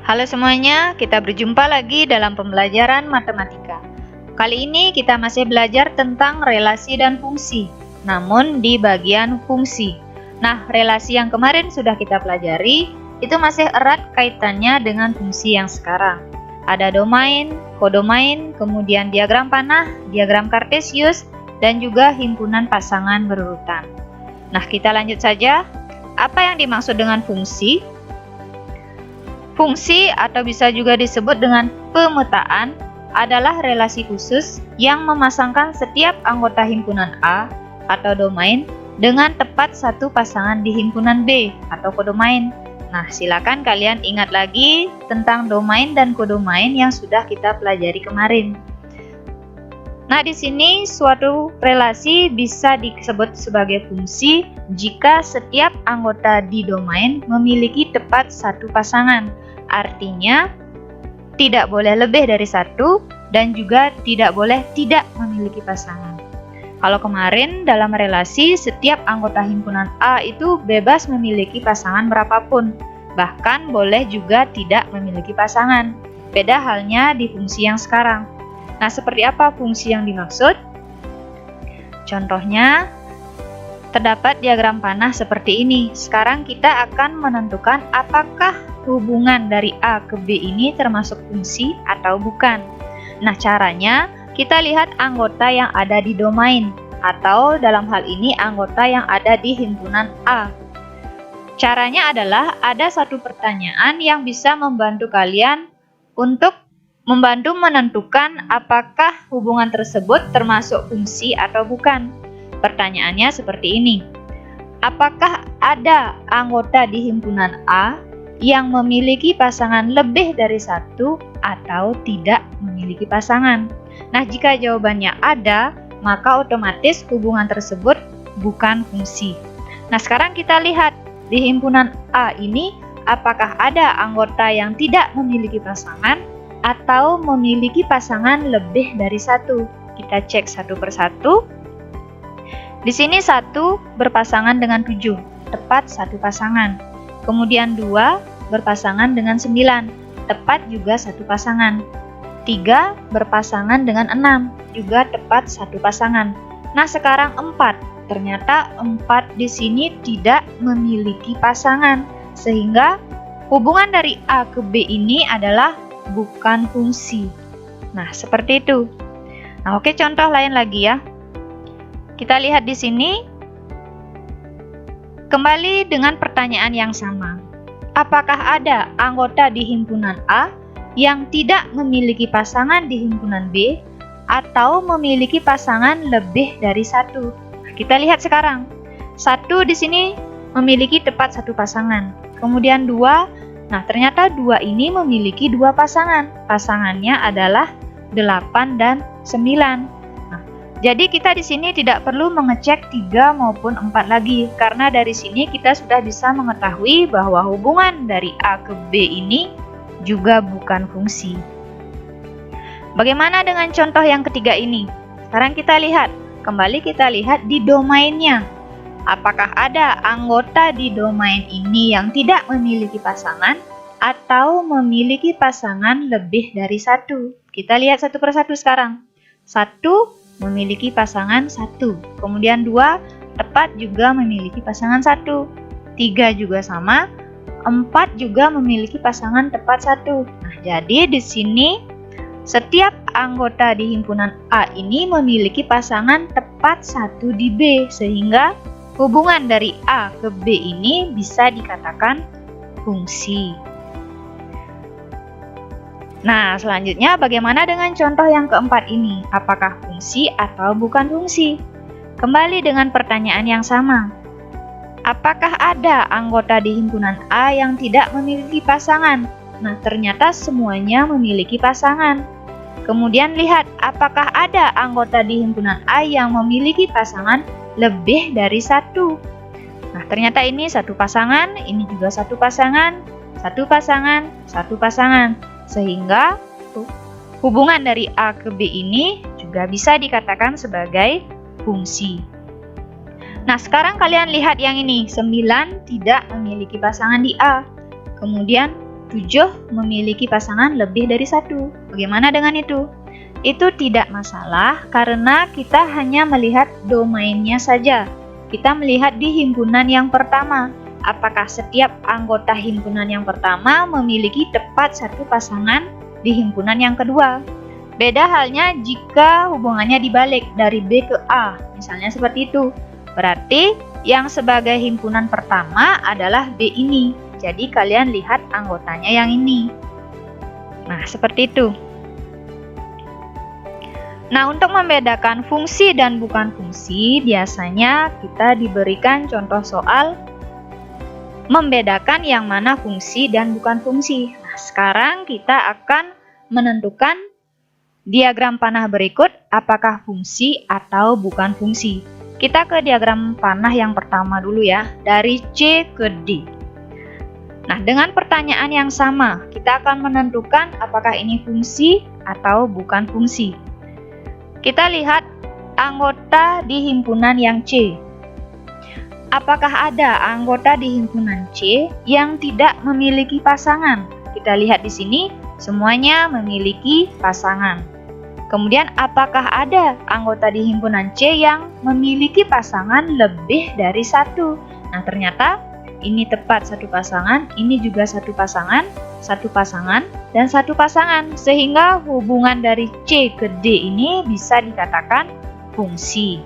Halo semuanya, kita berjumpa lagi dalam pembelajaran matematika. Kali ini kita masih belajar tentang relasi dan fungsi, namun di bagian fungsi. Nah, relasi yang kemarin sudah kita pelajari, itu masih erat kaitannya dengan fungsi yang sekarang. Ada domain, kodomain, kemudian diagram panah, diagram kartesius, dan juga himpunan pasangan berurutan. Nah, kita lanjut saja. Apa yang dimaksud dengan fungsi? Fungsi atau bisa juga disebut dengan pemetaan adalah relasi khusus yang memasangkan setiap anggota himpunan A atau domain dengan tepat satu pasangan di himpunan B atau kodomain. Nah, silakan kalian ingat lagi tentang domain dan kodomain yang sudah kita pelajari kemarin. Nah, di sini suatu relasi bisa disebut sebagai fungsi jika setiap anggota di domain memiliki tepat satu pasangan. Artinya, tidak boleh lebih dari satu dan juga tidak boleh tidak memiliki pasangan. Kalau kemarin dalam relasi, setiap anggota himpunan A itu bebas memiliki pasangan berapapun, bahkan boleh juga tidak memiliki pasangan. Beda halnya di fungsi yang sekarang. Nah, seperti apa fungsi yang dimaksud? Contohnya, terdapat diagram panah seperti ini. Sekarang kita akan menentukan apakah hubungan dari A ke B ini termasuk fungsi atau bukan. Nah, caranya kita lihat anggota yang ada di domain atau dalam hal ini anggota yang ada di himpunan A. Caranya adalah ada satu pertanyaan yang bisa membantu kalian untuk membantu menentukan apakah hubungan tersebut termasuk fungsi atau bukan. Pertanyaannya seperti ini. Apakah ada anggota di himpunan A yang memiliki pasangan lebih dari satu atau tidak memiliki pasangan? Nah, jika jawabannya ada, maka otomatis hubungan tersebut bukan fungsi. Nah, sekarang kita lihat di himpunan A ini apakah ada anggota yang tidak memiliki pasangan atau memiliki pasangan lebih dari satu. Kita cek satu persatu. Di sini 1 berpasangan dengan 7, tepat satu pasangan. Kemudian 2 berpasangan dengan 9, tepat juga satu pasangan. 3 berpasangan dengan 6, juga tepat satu pasangan. Nah, sekarang 4. Ternyata 4 di sini tidak memiliki pasangan, sehingga hubungan dari A ke B ini adalah bukan fungsi. Nah, seperti itu. Nah, oke, contoh lain lagi ya. Kita lihat di sini, kembali dengan pertanyaan yang sama. Apakah ada anggota di himpunan A yang tidak memiliki pasangan di himpunan B atau memiliki pasangan lebih dari satu? Nah, kita lihat sekarang. 1 di sini memiliki tepat satu pasangan. Kemudian 2, nah ternyata 2 ini memiliki 2 pasangan. Pasangannya adalah 8 dan 9. Jadi kita di sini tidak perlu mengecek 3 maupun 4 lagi, karena dari sini kita sudah bisa mengetahui bahwa hubungan dari A ke B ini juga bukan fungsi. Bagaimana dengan contoh yang ketiga ini? Sekarang kita lihat, kembali kita lihat di domainnya. Apakah ada anggota di domain ini yang tidak memiliki pasangan atau memiliki pasangan lebih dari satu? Kita lihat satu persatu sekarang. 1 memiliki pasangan 1, kemudian 2 tepat juga memiliki pasangan 1, 3 juga sama, 4 juga memiliki pasangan tepat 1. Nah, jadi di sini setiap anggota di himpunan A ini memiliki pasangan tepat 1 di B, sehingga hubungan dari A ke B ini bisa dikatakan fungsi. Nah, selanjutnya bagaimana dengan contoh yang keempat ini? Apakah fungsi atau bukan fungsi? Kembali dengan pertanyaan yang sama. Apakah ada anggota di himpunan A yang tidak memiliki pasangan? Nah, ternyata semuanya memiliki pasangan. Kemudian lihat, apakah ada anggota di himpunan A yang memiliki pasangan lebih dari satu? Nah, ternyata ini satu pasangan, ini juga satu pasangan, satu pasangan, satu pasangan. Sehingga hubungan dari A ke B ini juga bisa dikatakan sebagai fungsi. Nah, sekarang kalian lihat yang ini, 9 tidak memiliki pasangan di A. Kemudian 7 memiliki pasangan lebih dari 1. Bagaimana dengan itu? Itu tidak masalah karena kita hanya melihat domainnya saja. Kita melihat di himpunan yang pertama. Apakah setiap anggota himpunan yang pertama memiliki tepat satu pasangan di himpunan yang kedua? Beda halnya jika hubungannya dibalik dari B ke A, misalnya seperti itu. Berarti yang sebagai himpunan pertama adalah B ini. Jadi kalian lihat anggotanya yang ini. Nah, seperti itu. Nah, untuk membedakan fungsi dan bukan fungsi, biasanya kita diberikan contoh soal membedakan yang mana fungsi dan bukan fungsi. Nah, sekarang kita akan menentukan diagram panah berikut apakah fungsi atau bukan fungsi. Kita ke diagram panah yang pertama dulu ya, dari C ke D. Nah, dengan pertanyaan yang sama, kita akan menentukan apakah ini fungsi atau bukan fungsi. Kita lihat anggota di himpunan yang C. Apakah ada anggota di himpunan C yang tidak memiliki pasangan? Kita lihat di sini, semuanya memiliki pasangan. Kemudian, apakah ada anggota di himpunan C yang memiliki pasangan lebih dari 1? Nah, ternyata ini tepat satu pasangan, ini juga satu pasangan, dan satu pasangan. Sehingga hubungan dari C ke D ini bisa dikatakan fungsi.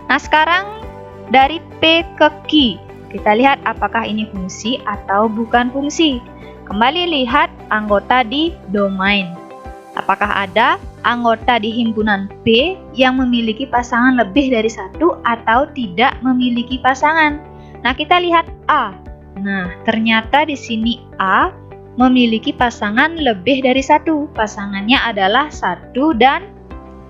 Nah, sekarang dari P ke Q, kita lihat apakah ini fungsi atau bukan fungsi. Kembali lihat anggota di domain. Apakah ada anggota di himpunan P yang memiliki pasangan lebih dari 1 atau tidak memiliki pasangan? Nah, kita lihat A. Nah, ternyata di sini A memiliki pasangan lebih dari 1. Pasangannya adalah 1 dan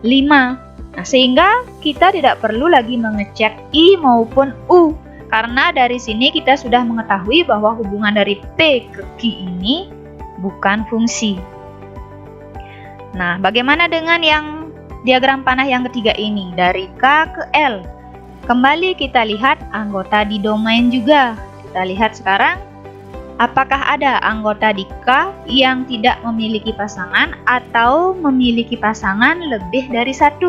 5. Nah, sehingga kita tidak perlu lagi mengecek I maupun U. Karena dari sini kita sudah mengetahui bahwa hubungan dari P ke Q ini bukan fungsi. Nah, bagaimana dengan yang diagram panah yang ketiga ini, dari K ke L? Kembali kita lihat anggota di domain juga. Kita lihat sekarang, apakah ada anggota di K yang tidak memiliki pasangan atau memiliki pasangan lebih dari 1?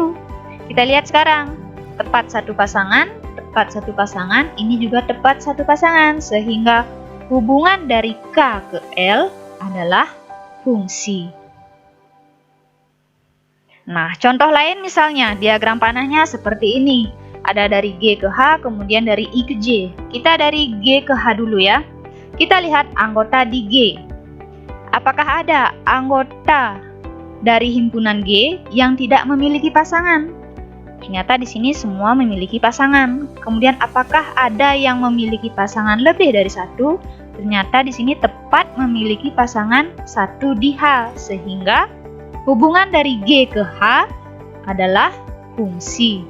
Kita lihat sekarang, tepat satu pasangan, ini juga tepat satu pasangan, sehingga hubungan dari K ke L adalah fungsi. Nah, contoh lain misalnya, diagram panahnya seperti ini. Ada dari G ke H, kemudian dari I ke J. Kita dari G ke H dulu ya. Kita lihat anggota di G. Apakah ada anggota dari himpunan G yang tidak memiliki pasangan? Ternyata di sini semua memiliki pasangan. Kemudian apakah ada yang memiliki pasangan lebih dari 1? Ternyata di sini tepat memiliki pasangan 1 di H, sehingga hubungan dari G ke H adalah fungsi.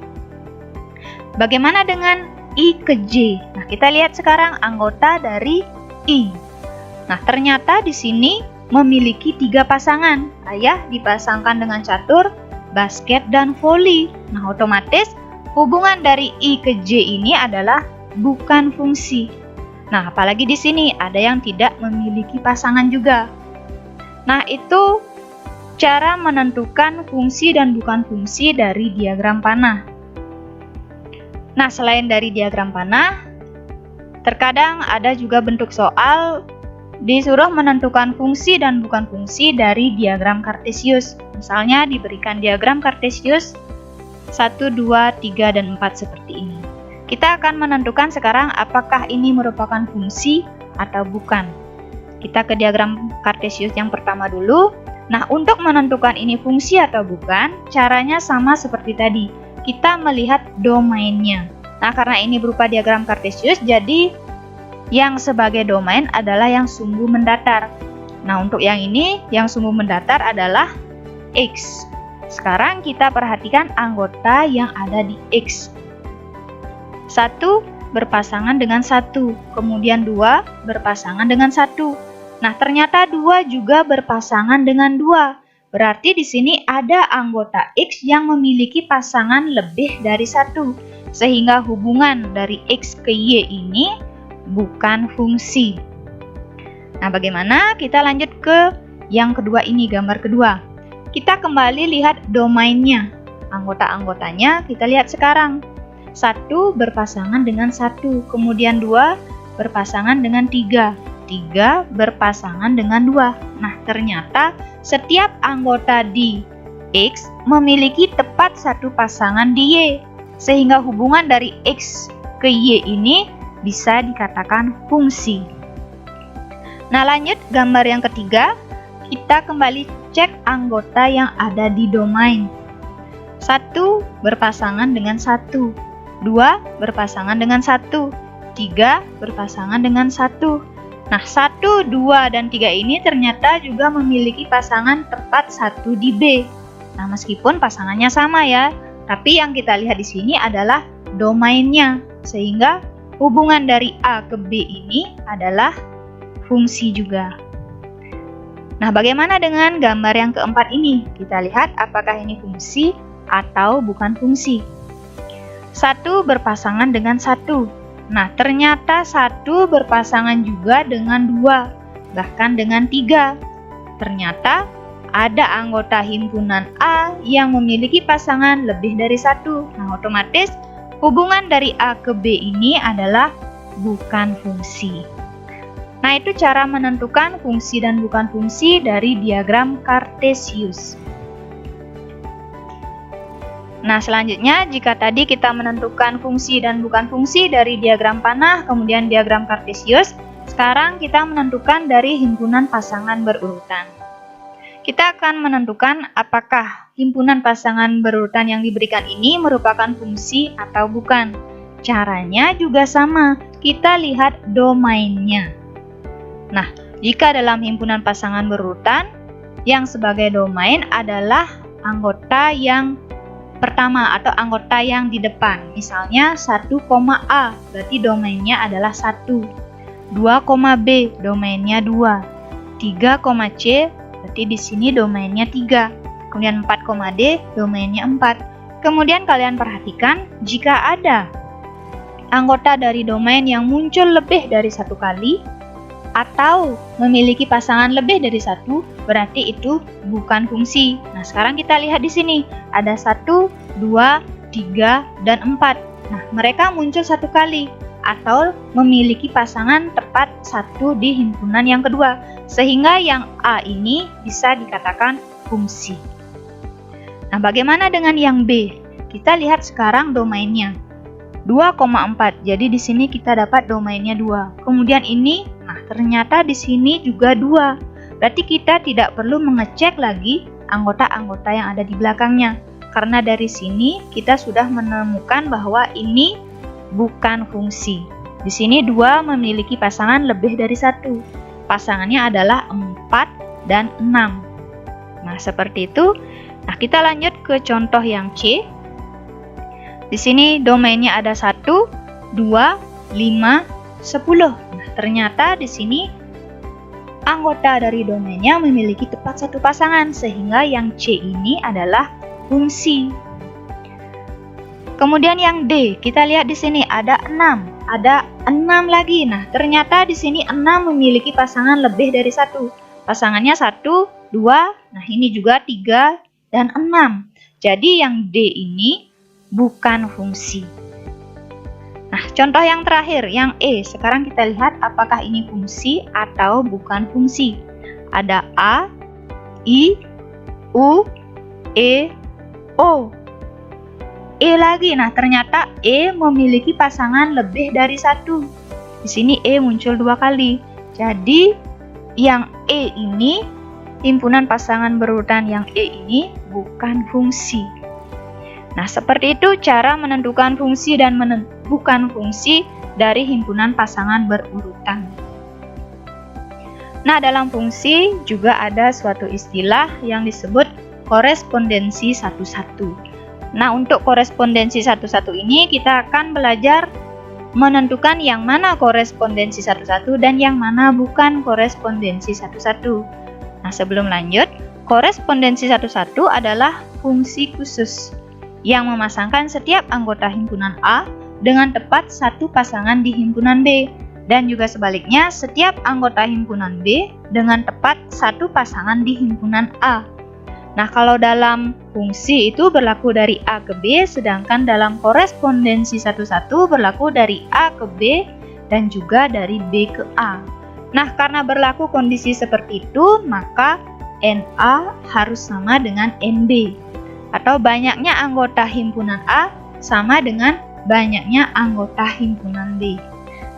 Bagaimana dengan I ke J? Nah, kita lihat sekarang anggota dari I. Nah, ternyata di sini memiliki 3 pasangan. Ayah dipasangkan dengan catur, basket, dan voli. Nah, otomatis hubungan dari I ke J ini adalah bukan fungsi. Nah, apalagi di sini ada yang tidak memiliki pasangan juga. Nah, itu cara menentukan fungsi dan bukan fungsi dari diagram panah. Nah, selain dari diagram panah, terkadang ada juga bentuk soal disuruh menentukan fungsi dan bukan fungsi dari diagram kartesius. Misalnya diberikan diagram kartesius 1, 2, 3, dan 4 seperti ini. Kita akan menentukan sekarang apakah ini merupakan fungsi atau bukan. Kita ke diagram kartesius yang pertama dulu. Nah, untuk menentukan ini fungsi atau bukan, caranya sama seperti tadi. Kita melihat domainnya. Nah, karena ini berupa diagram kartesius, jadi yang sebagai domain adalah yang sumbu mendatar. Nah, untuk yang ini, yang sumbu mendatar adalah X. Sekarang kita perhatikan anggota yang ada di X. 1 berpasangan dengan 1, kemudian 2 berpasangan dengan 1. Nah, ternyata 2 juga berpasangan dengan 2. Berarti di sini ada anggota X yang memiliki pasangan lebih dari 1. Sehingga hubungan dari X ke Y ini bukan fungsi. Nah, bagaimana? Kita lanjut ke yang kedua ini, gambar kedua. Kita kembali lihat domainnya. Anggota-anggotanya kita lihat sekarang. 1 berpasangan dengan 1, kemudian 2 berpasangan dengan 3, 3 berpasangan dengan 2. Nah, ternyata setiap anggota di X memiliki tepat satu pasangan di Y, sehingga hubungan dari X ke Y ini bisa dikatakan fungsi. Nah, lanjut gambar yang ketiga, kita kembali cek anggota yang ada di domain. 1 berpasangan dengan 1, 2 berpasangan dengan 1, 3 berpasangan dengan 1. Nah, 1, 2, dan 3 ini ternyata juga memiliki pasangan tepat 1 di B. Nah, meskipun pasangannya sama ya, tapi yang kita lihat di sini adalah domainnya, sehingga hubungan dari A ke B ini adalah fungsi juga. Nah, bagaimana dengan gambar yang keempat ini? Kita lihat apakah ini fungsi atau bukan fungsi. 1 berpasangan dengan 1. Nah, ternyata 1 berpasangan juga dengan 2, bahkan dengan 3. Ternyata ada anggota himpunan A yang memiliki pasangan lebih dari 1. Nah, otomatis hubungan dari A ke B ini adalah bukan fungsi. Nah, itu cara menentukan fungsi dan bukan fungsi dari diagram Cartesius. Nah, selanjutnya jika tadi kita menentukan fungsi dan bukan fungsi dari diagram panah, kemudian diagram Cartesius, sekarang kita menentukan dari himpunan pasangan berurutan. Kita akan menentukan apakah himpunan pasangan berurutan yang diberikan ini merupakan fungsi atau bukan. Caranya juga sama, kita lihat domainnya. Nah, jika dalam himpunan pasangan berurutan, yang sebagai domain adalah anggota yang pertama atau anggota yang di depan. Misalnya 1,A, berarti domainnya adalah 1. 2,B, domainnya 2. 3,C, berarti di sini domainnya 3. Kemudian 4,D, domainnya 4. Kemudian kalian perhatikan, jika ada anggota dari domain yang muncul lebih dari satu kali, atau memiliki pasangan lebih dari 1, berarti itu bukan fungsi. Nah, sekarang kita lihat di sini, ada 1, 2, 3, dan 4. Nah, mereka muncul satu kali, atau memiliki pasangan tepat 1 di himpunan yang kedua, sehingga yang A ini bisa dikatakan fungsi. Nah, bagaimana dengan yang B? Kita lihat sekarang domainnya. 2,4. Jadi di sini kita dapat domainnya 2. Kemudian ini, nah ternyata di sini juga 2. Berarti kita tidak perlu mengecek lagi anggota-anggota yang ada di belakangnya. Karena dari sini kita sudah menemukan bahwa ini bukan fungsi. Di sini 2 memiliki pasangan lebih dari 1. Pasangannya adalah 4 dan 6. Nah, seperti itu. Nah, kita lanjut ke contoh yang C. Di sini domainnya ada 1, 2, 5, 10. Nah, ternyata di sini anggota dari domainnya memiliki tepat satu pasangan, sehingga yang C ini adalah fungsi. Kemudian yang D, kita lihat di sini ada 6. Ada 6 lagi. Nah, ternyata di sini 6 memiliki pasangan lebih dari 1. Pasangannya 1, 2, nah ini juga 3 dan 6. Jadi yang D ini bukan fungsi. Nah, contoh yang terakhir, yang E. Sekarang kita lihat apakah ini fungsi atau bukan fungsi. Ada A, I, U, E, O. E lagi. Nah, ternyata E memiliki pasangan lebih dari 1. Di sini E muncul 2 kali. Jadi, yang E ini, himpunan pasangan berurutan yang E ini bukan fungsi. Nah, seperti itu cara menentukan fungsi dan bukan fungsi dari himpunan pasangan berurutan. Nah, dalam fungsi juga ada suatu istilah yang disebut korespondensi satu-satu. Nah, untuk korespondensi satu-satu ini kita akan belajar menentukan yang mana korespondensi satu-satu dan yang mana bukan korespondensi satu-satu. Nah, sebelum lanjut, korespondensi satu-satu adalah fungsi khusus yang memasangkan setiap anggota himpunan A dengan tepat satu pasangan di himpunan B. Dan juga sebaliknya, setiap anggota himpunan B dengan tepat satu pasangan di himpunan A. Nah, kalau dalam fungsi itu berlaku dari A ke B, sedangkan dalam korespondensi satu-satu berlaku dari A ke B dan juga dari B ke A. Nah, karena berlaku kondisi seperti itu, maka NA harus sama dengan NB. Atau banyaknya anggota himpunan A sama dengan banyaknya anggota himpunan B.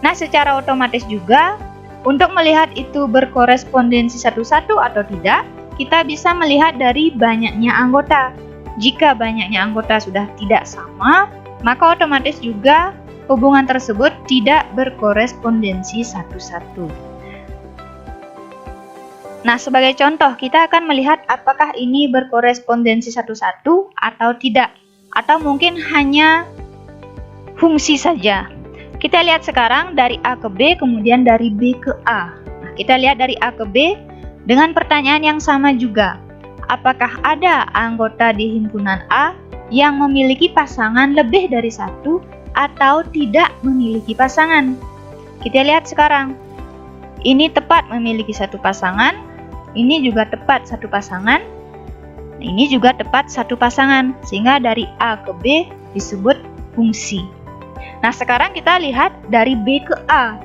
Nah, secara otomatis juga, untuk melihat itu berkorespondensi satu-satu atau tidak, kita bisa melihat dari banyaknya anggota. Jika banyaknya anggota sudah tidak sama, maka otomatis juga hubungan tersebut tidak berkorespondensi satu-satu. Nah, sebagai contoh, kita akan melihat apakah ini berkorespondensi satu-satu atau tidak. Atau mungkin hanya fungsi saja. Kita lihat sekarang dari A ke B, kemudian dari B ke A. Nah, kita lihat dari A ke B dengan pertanyaan yang sama juga. Apakah ada anggota di himpunan A yang memiliki pasangan lebih dari satu atau tidak memiliki pasangan? Kita lihat sekarang. Ini tepat memiliki satu pasangan, ini juga tepat satu pasangan, ini juga tepat satu pasangan, sehingga dari A ke B disebut fungsi. Nah, sekarang kita lihat dari B ke A.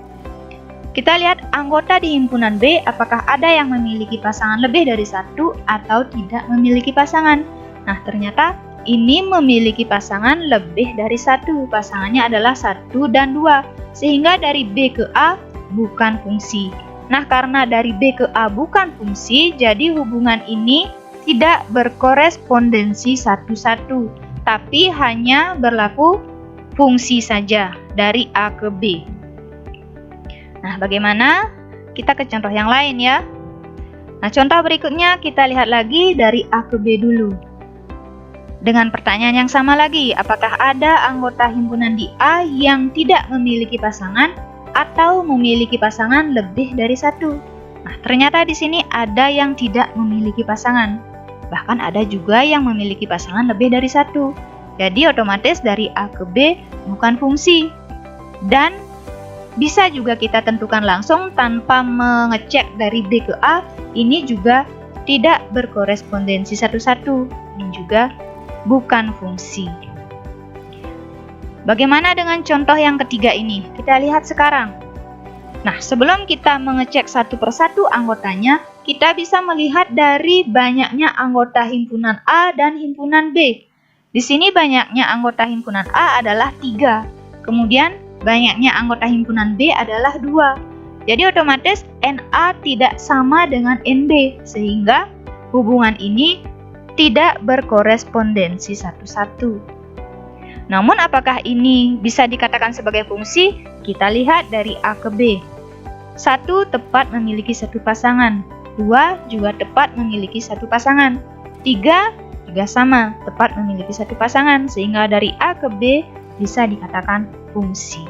Kita lihat anggota di himpunan B, apakah ada yang memiliki pasangan lebih dari satu atau tidak memiliki pasangan. Nah, ternyata ini memiliki pasangan lebih dari satu. Pasangannya adalah 1 dan 2. Sehingga dari B ke A bukan fungsi. Nah, karena dari B ke A bukan fungsi, jadi hubungan ini tidak berkorespondensi satu-satu, tapi hanya berlaku fungsi saja dari A ke B. Nah, bagaimana? Kita ke contoh yang lain ya. Nah, contoh berikutnya kita lihat lagi dari A ke B dulu. Dengan pertanyaan yang sama lagi, apakah ada anggota himpunan di A yang tidak memiliki pasangan atau memiliki pasangan lebih dari satu? Nah, ternyata di sini ada yang tidak memiliki pasangan. Bahkan ada juga yang memiliki pasangan lebih dari satu. Jadi otomatis dari A ke B bukan fungsi. Dan bisa juga kita tentukan langsung tanpa mengecek dari B ke A, ini juga tidak berkorespondensi satu-satu. Ini juga bukan fungsi. Bagaimana dengan contoh yang ketiga ini? Kita lihat sekarang. Nah, sebelum kita mengecek satu persatu anggotanya, kita bisa melihat dari banyaknya anggota himpunan A dan himpunan B. Di sini banyaknya anggota himpunan A adalah 3. Kemudian banyaknya anggota himpunan B adalah 2. Jadi otomatis NA tidak sama dengan NB, sehingga hubungan ini tidak berkorespondensi satu-satu. Namun apakah ini bisa dikatakan sebagai fungsi? Kita lihat dari A ke B. 1 tepat memiliki satu pasangan, 2 juga tepat memiliki satu pasangan, 3 juga sama, tepat memiliki satu pasangan, sehingga dari A ke B bisa dikatakan fungsi.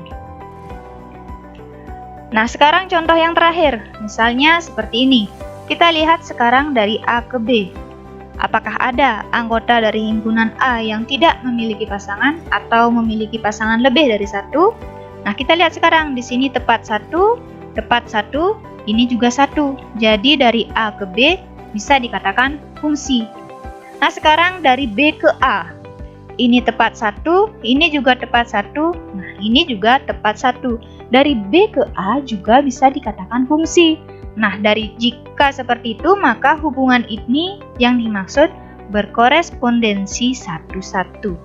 Nah, sekarang contoh yang terakhir, misalnya seperti ini. Kita lihat sekarang dari A ke B. Apakah ada anggota dari himpunan A yang tidak memiliki pasangan atau memiliki pasangan lebih dari satu? Nah, kita lihat sekarang di sini tepat satu, ini juga satu. Jadi dari A ke B bisa dikatakan fungsi. Nah, sekarang dari B ke A. Ini tepat satu, ini juga tepat satu, nah ini juga tepat satu. Dari B ke A juga bisa dikatakan fungsi. Nah, jika seperti itu, maka hubungan ini yang dimaksud berkorespondensi satu-satu.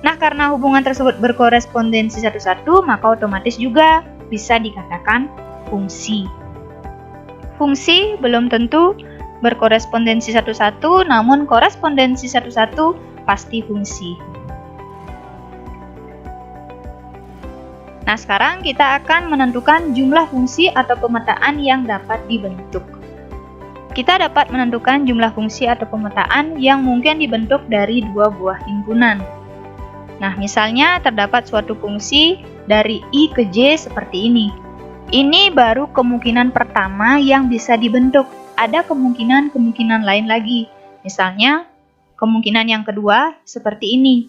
Nah, karena hubungan tersebut berkorespondensi satu-satu, maka otomatis juga bisa dikatakan fungsi. Fungsi belum tentu berkorespondensi satu-satu, namun korespondensi satu-satu pasti fungsi. Nah, sekarang kita akan menentukan jumlah fungsi atau pemetaan yang dapat dibentuk. Kita dapat menentukan jumlah fungsi atau pemetaan yang mungkin dibentuk dari dua buah himpunan. Nah, misalnya terdapat suatu fungsi dari I ke J seperti ini. Ini baru kemungkinan pertama yang bisa dibentuk. Ada kemungkinan lain lagi. Misalnya, kemungkinan yang kedua seperti ini.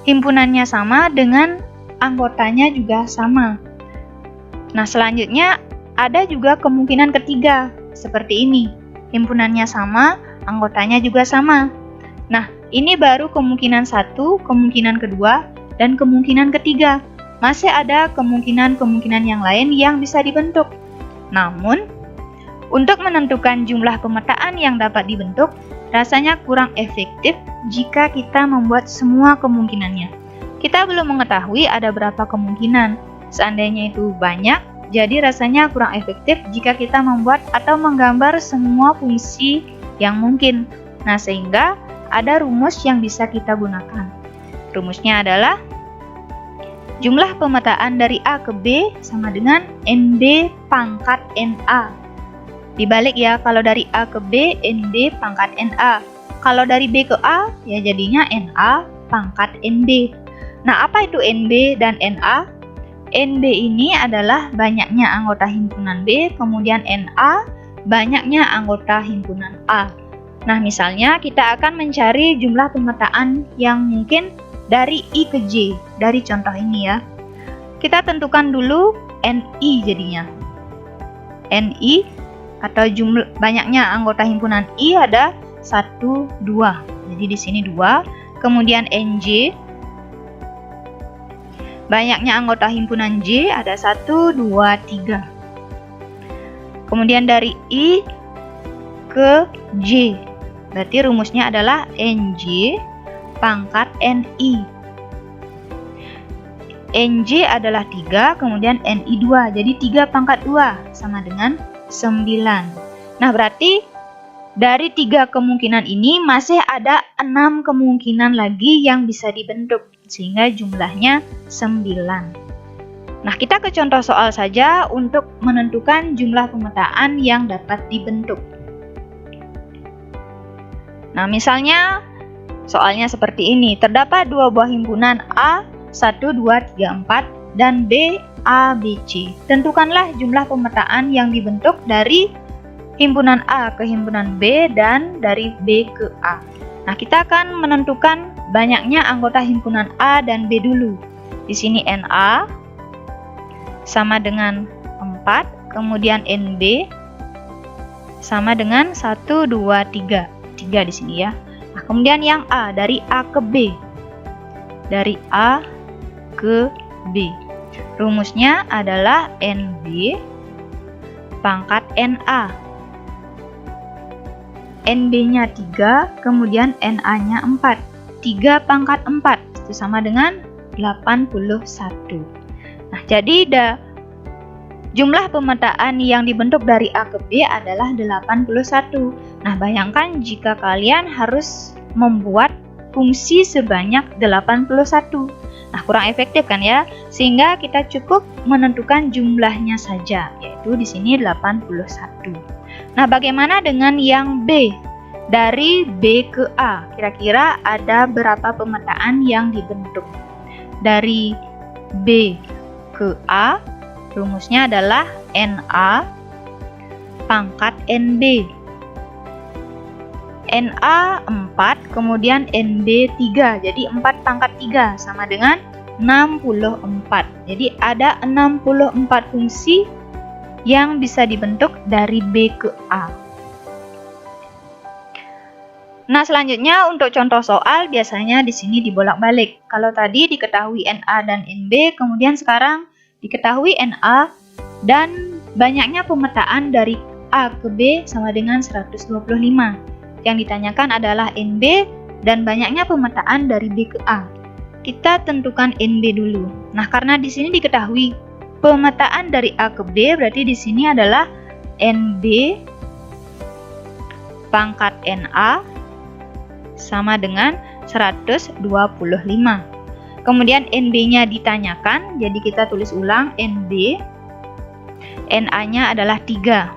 Himpunannya sama dengan anggotanya juga sama. Nah, selanjutnya ada juga kemungkinan ketiga, seperti ini. Himpunannya sama, anggotanya juga sama. Nah, ini baru kemungkinan satu, kemungkinan kedua, dan kemungkinan ketiga. Masih ada kemungkinan-kemungkinan yang lain yang bisa dibentuk. Namun, untuk menentukan jumlah pemetaan yang dapat dibentuk, rasanya kurang efektif jika kita membuat semua kemungkinannya. Kita belum mengetahui ada berapa kemungkinan. Seandainya itu banyak, jadi rasanya kurang efektif jika kita membuat atau menggambar semua fungsi yang mungkin. Nah, sehingga ada rumus yang bisa kita gunakan. Rumusnya adalah jumlah pemetaan dari A ke B sama dengan NB pangkat NA. Dibalik ya, kalau dari A ke B, NB pangkat NA. Kalau dari B ke A, ya jadinya NA pangkat NB. Nah, apa itu NB dan NA? NB ini adalah banyaknya anggota himpunan B, kemudian NA banyaknya anggota himpunan A. Nah, misalnya kita akan mencari jumlah pemetaan yang mungkin dari I ke J, dari contoh ini ya. Kita tentukan dulu NI jadinya. NI atau jumlah banyaknya anggota himpunan I ada 1, 2. Jadi di sini 2. Kemudian NJ, banyaknya anggota himpunan J ada 1, 2, 3. Kemudian dari I ke J, berarti rumusnya adalah NJ pangkat NI. NJ adalah 3, kemudian NI 2. Jadi 3 pangkat 2 sama dengan 9. Nah, berarti dari 3 kemungkinan ini masih ada 6 kemungkinan lagi yang bisa dibentuk, sehingga jumlahnya 9. Nah, kita ke contoh soal saja untuk menentukan jumlah pemetaan yang dapat dibentuk. Nah, misalnya soalnya seperti ini. Terdapat 2 buah himpunan A, 1, 2, 3, 4, dan B, A, B, C. Tentukanlah jumlah pemetaan yang dibentuk dari himpunan A ke himpunan B dan dari B ke A. Nah, kita akan menentukan banyaknya anggota himpunan A dan B dulu. Di sini NA sama dengan 4, kemudian NB sama dengan 1, 2, 3. 3 di sini ya. Nah, kemudian yang A, dari A ke B. Dari A ke B. Rumusnya adalah NB pangkat NA. NB-nya 3, kemudian NA-nya 4. 3 pangkat 4, itu sama dengan 81. Nah, jadi jumlah pemetaan yang dibentuk dari A ke B adalah 81. Nah, bayangkan jika kalian harus membuat fungsi sebanyak 81. Nah, kurang efektif kan ya? Sehingga kita cukup menentukan jumlahnya saja, yaitu di sini 81. Nah, bagaimana dengan yang B? Dari B ke A, kira-kira ada berapa pemetaan yang dibentuk? Dari B ke A, rumusnya adalah NA pangkat NB. NA 4, kemudian NB 3. Jadi 4 pangkat 3 sama dengan 64. Jadi ada 64 fungsi yang bisa dibentuk dari B ke A. Nah, selanjutnya untuk contoh soal biasanya di sini dibolak-balik. Kalau tadi diketahui NA dan NB, kemudian sekarang diketahui NA dan banyaknya pemetaan dari A ke B sama dengan 125. Yang ditanyakan adalah NB dan banyaknya pemetaan dari B ke A. Kita tentukan NB dulu. Nah, karena di sini diketahui pemetaan dari A ke B, berarti di sini adalah NB pangkat NA sama dengan 125. Kemudian NB-nya ditanyakan, jadi kita tulis ulang NB. NA-nya adalah 3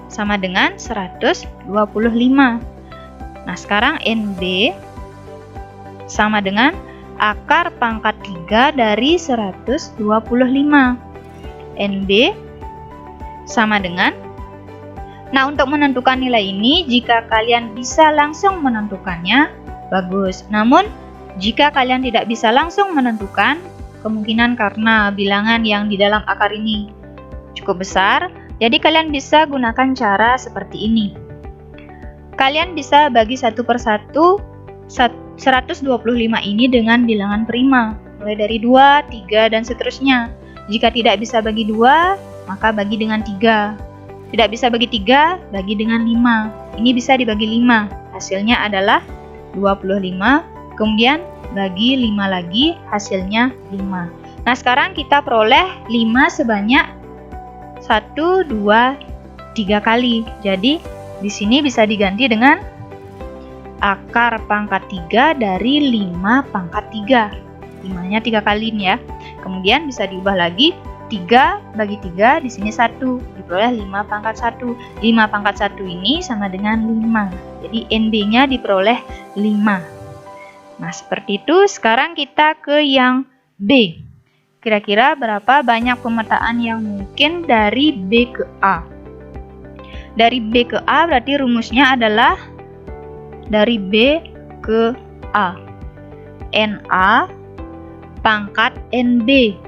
sama dengan 125. Nah, sekarang NB sama dengan akar pangkat 3 dari 125. NB sama dengan, nah, untuk menentukan nilai ini, jika kalian bisa langsung menentukannya, bagus. Namun, jika kalian tidak bisa langsung menentukan, kemungkinan karena bilangan yang di dalam akar ini cukup besar, jadi kalian bisa gunakan cara seperti ini. Kalian bisa bagi satu persatu 125 ini dengan bilangan prima, mulai dari 2, 3, dan seterusnya. Jika tidak bisa bagi 2, maka bagi dengan 3. Tidak bisa bagi 3, bagi dengan 5. Ini bisa dibagi 5. Hasilnya adalah 25. Kemudian bagi 5 lagi, hasilnya 5. Nah, sekarang kita peroleh 5 sebanyak 1, 2, 3 kali. Jadi, di sini bisa diganti dengan akar pangkat 3 dari 5 pangkat 3. 5-nya 3 kali nih ya. Kemudian bisa diubah lagi, 3 bagi 3, di sini 1. Diperoleh 5 pangkat 1. 5 pangkat 1 ini sama dengan 5. Jadi, NB-nya diperoleh 5. Nah, seperti itu. Sekarang kita ke yang B. Kira-kira berapa banyak pemetaan yang mungkin dari B ke A? Dari B ke A berarti rumusnya adalah dari B ke A. NA pangkat NB.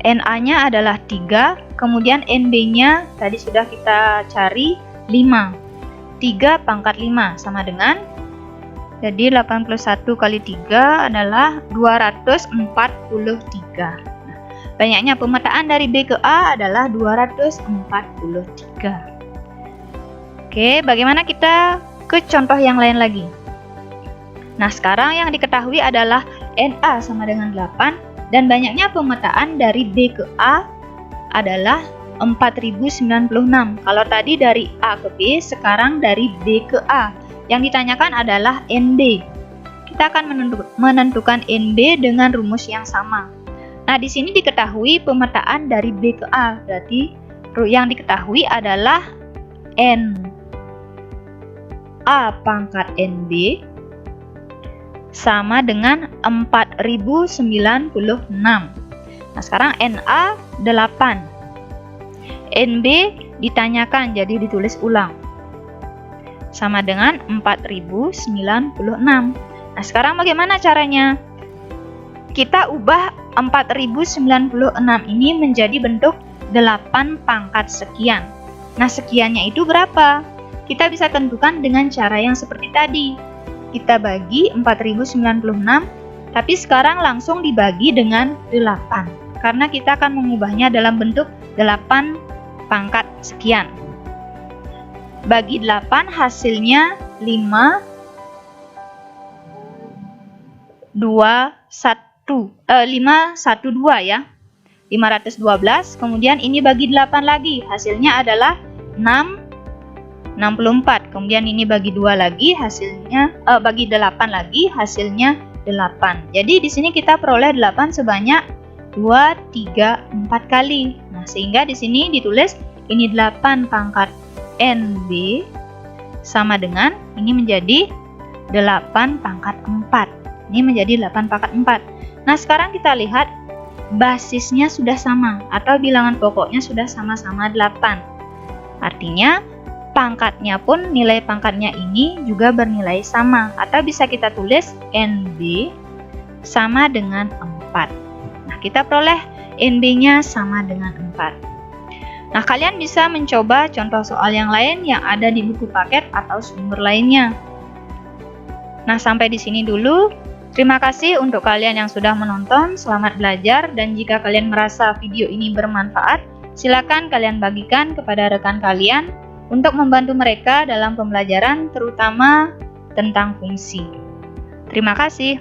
NA-nya adalah 3, kemudian NB-nya tadi sudah kita cari 5. 3 pangkat 5 sama dengan, jadi 81 kali 3 adalah 243. Nah, banyaknya pemetaan dari B ke A adalah 243. Oke, bagaimana kita ke contoh yang lain lagi? Nah, sekarang yang diketahui adalah NA sama dengan 8 dan banyaknya pemetaan dari B ke A adalah 4096. Kalau tadi dari A ke B, sekarang dari B ke A. Yang ditanyakan adalah NB. Kita akan menentukan NB dengan rumus yang sama. Nah, di sini diketahui pemetaan dari B ke A. Berarti yang diketahui adalah N A pangkat NB sama dengan 4096. Nah, sekarang NA 8. NB ditanyakan, jadi ditulis ulang. Sama dengan 4096. Nah, sekarang bagaimana caranya? Kita ubah 4096 ini menjadi bentuk 8 pangkat sekian. Nah, sekiannya itu berapa? Kita bisa tentukan dengan cara yang seperti tadi. Kita bagi 4096, tapi sekarang langsung dibagi dengan 8. Karena kita akan mengubahnya dalam bentuk 8 pangkat sekian. Bagi 8 hasilnya 5, 2, 1, 5, 1, 2 ya. 512, kemudian ini bagi 8 lagi, hasilnya adalah 6, 64. Kemudian ini bagi 2 lagi, hasilnya bagi 8 lagi, hasilnya 8. Jadi di sini kita peroleh 8 sebanyak 2, 3, 4 kali. Nah, sehingga di sini ditulis ini 8 pangkat NB sama dengan ini menjadi 8 pangkat 4. Ini menjadi 8 pangkat 4. Nah, sekarang kita lihat basisnya sudah sama atau bilangan pokoknya sudah sama-sama 8. Artinya pangkatnya pun, nilai pangkatnya ini juga bernilai sama, atau bisa kita tulis NB sama dengan 4. Nah, kita peroleh NB-nya sama dengan 4. Nah, kalian bisa mencoba contoh soal yang lain yang ada di buku paket atau sumber lainnya. Nah, sampai di sini dulu. Terima kasih untuk kalian yang sudah menonton. Selamat belajar, dan jika kalian merasa video ini bermanfaat, silakan kalian bagikan kepada rekan kalian untuk membantu mereka dalam pembelajaran, terutama tentang fungsi. Terima kasih.